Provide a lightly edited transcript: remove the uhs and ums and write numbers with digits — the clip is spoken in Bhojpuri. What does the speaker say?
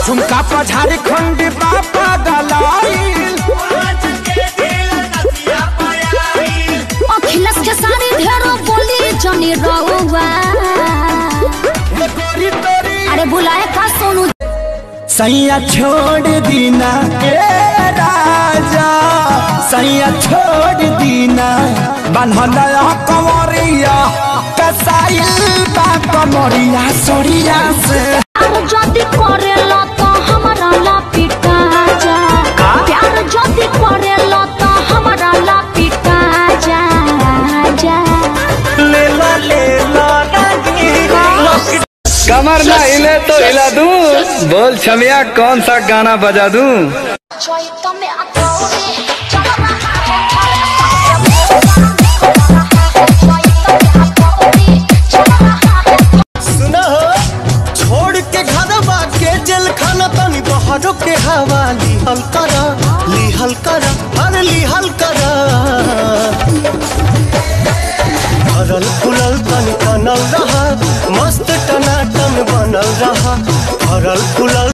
झुमका पर झारखंड बाबा गलाइल अखिलेश के सारी ढेरों बोली जनी रहुआ। अरे बुलाए का सोनू सैया छोड़ दीना ए राजा, सैया छोड़ दीना बन्हल कमरिया कसाइल बा कमरिया सोरिया से। जदी करेला तो हमारा ला पिटा जा, प्यार जदी करेला तो हमारा ला पिटा जा। ले ला कमर ना हिले तो हिला दूं, बोल छमिया कौन सा गाना बजा दूं। सुना हो छोड़ के घरवा के जेल खाना तनी बहरो के हवा लिहल करा हर लिहल करा। भरल फुलल तन बनल रहा, मस्त टनाटन बनल रहा, भरल फुलल